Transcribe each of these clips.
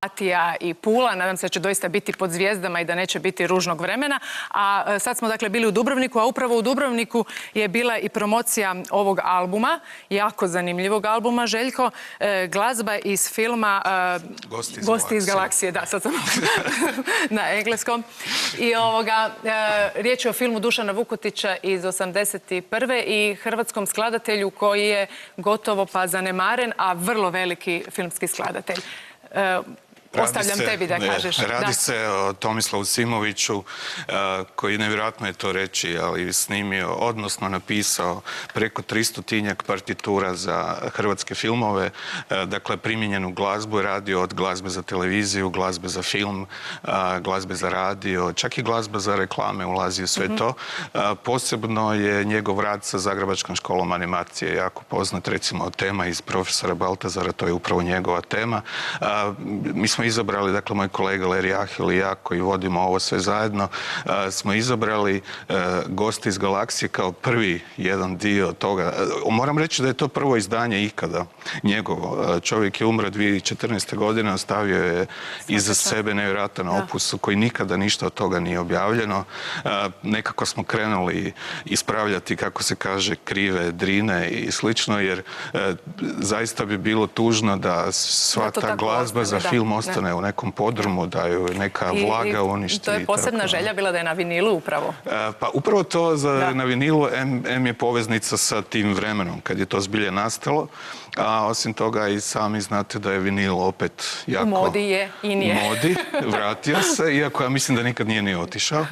Opatija i Pula. Nadam se da će doista biti pod zvijezdama i da neće biti ružnog vremena. A sad smo dakle bili u Dubrovniku, a upravo u Dubrovniku je bila i promocija ovog albuma, jako zanimljivog albuma, Željko, glazba iz filma Gosti iz galaksije. Da, sad sam na engleskom. I riječ je o filmu Dušana Vukotića iz 1981. i hrvatskom skladatelju koji je gotovo pa zanemaren, a vrlo veliki filmski skladatelj. Ostavljam tebi da kažeš. Radi se o Tomislavu Simoviću, koji nevjerojatno je to reći, ali snimio, odnosno napisao preko 300-tinjak partitura za hrvatske filmove, dakle primijenjenu glazbu je radio od glazbe za televiziju, glazbe za film, glazbe za radio, čak i glazba za reklame ulazi u sve to. Posebno je njegov rad sa Zagrebačkom školom animacije jako poznat, recimo tema iz Profesora Baltazara, to je upravo njegova tema. Mi smo izabrali, dakle moj kolega Leri Ahil i ja koji vodimo ovo sve zajedno, smo izabrali Gosti iz galaksije kao prvi jedan dio toga. Moram reći da je to prvo izdanje ikada njegovo. Čovjek je umro 2014. godine, ostavio je iza sebe nevjerojatan opus koji nikada ništa od toga nije objavljeno. Nekako smo krenuli ispravljati, kako se kaže, krive drine i slično, jer zaista bi bilo tužno da sva ta glazba za film ostane u nekom podrumu, da ju neka vlaga uništi. To je posebna želja bila da je na vinilu upravo? Pa upravo to na vinilu M je poveznica sa tim vremenom kad je to zbilje nastalo, a osim toga i sami znate da je vinil opet jako... U modi je i nije. Modi, vratio se, iako ja mislim da nikad nije ni otišao.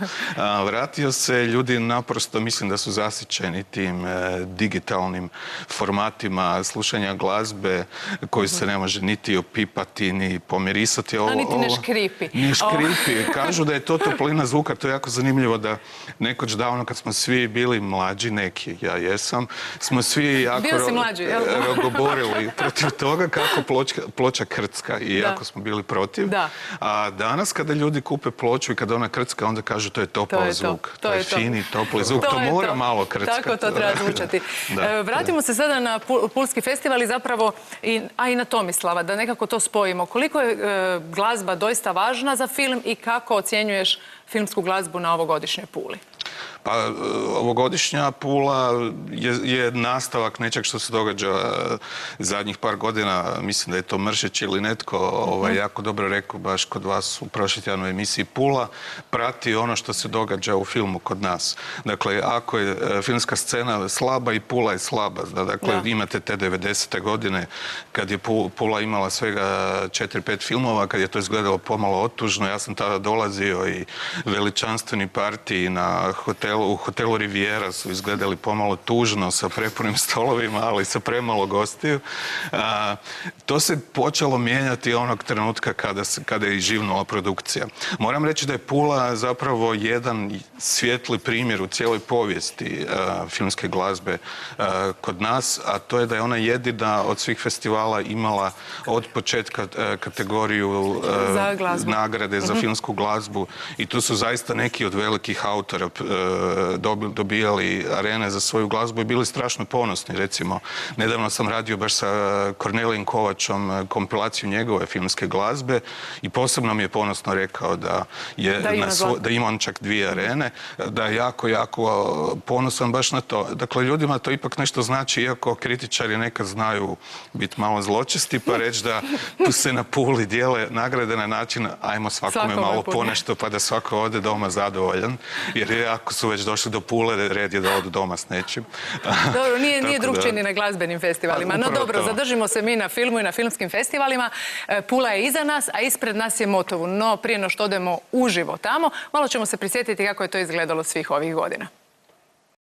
Vratio se, ljudi naprosto mislim da su zasićeni tim digitalnim formatima slušanja glazbe koju se ne može niti opipati, ni pomirisati. A niti ne škripi. Ne škripi. Kažu da je to toplina zvuka, to je jako zanimljivo da nekoć davno kad smo svi bili mlađi, neki, ja jesam, smo svi jako rogoborili protiv toga kako ploča krcka i jako smo bili protiv. A danas kada ljudi kupe ploču i kada ona krcka, onda kažu to je topao zvuk. To je fini, topli zvuk. To mora malo krckati. Tako to treba zvučati. Vratimo se sada na Pulski festival i zapravo, a i na Tomislava, da nekako to spojimo. Koliko je glazba doista važna za film i kako ocjenjuješ filmsku glazbu na ovogodišnjoj Puli? Pa ovogodišnja Pula je nastavak nečeg što se događa zadnjih par godina. Mislim da je to Mršić ili netko jako dobro rekao baš kod vas u prošlotjednoj emisiji Pula. Prati ono što se događa u filmu kod nas. Dakle, ako je filmska scena slaba i Pula je slaba. Dakle, imate te 90. godine kad je Pula imala svega 4-5 filmova, kad je to izgledalo pomalo otužno. Ja sam tada dolazio i veličanstveni partiji u hotelu Riviera su izgledali pomalo tužno sa prepunim stolovima, ali sa premalo gostiju. To se počelo mijenjati onog trenutka kada je živnula produkcija. Moram reći da je Pula zapravo jedan svijetli primjer u cijeloj povijesti filmske glazbe kod nas, a to je da je ona jedina od svih festivala imala od početka kategoriju nagrade za filmsku glazbu i tu su zaista neki od velikih autora dobijali arene za svoju glazbu i bili strašno ponosni. Recimo, nedavno sam radio baš sa Kornelijem Kovačom kompilaciju njegove filmske glazbe i posebno mi je ponosno rekao da ima on čak 2 arene, da je jako ponosan baš na to. Dakle, ljudima to ipak nešto znači, iako kritičari nekad znaju biti malo zločesti, pa reći da tu se na Puli dijele nagrade na način ajmo svakome malo ponešto pa da svako ode doma zadovoljan, jer ako su već došli do Pule, red je da odu doma s nečim. Dobro, nije drugčije ni na glazbenim festivalima. No dobro, zadržimo se mi na filmu i na filmskim festivalima. Pula je iza nas, a ispred nas je Motovun. No prije no što odemo uživo tamo, malo ćemo se prisjetiti kako je to izgledalo svih ovih godina.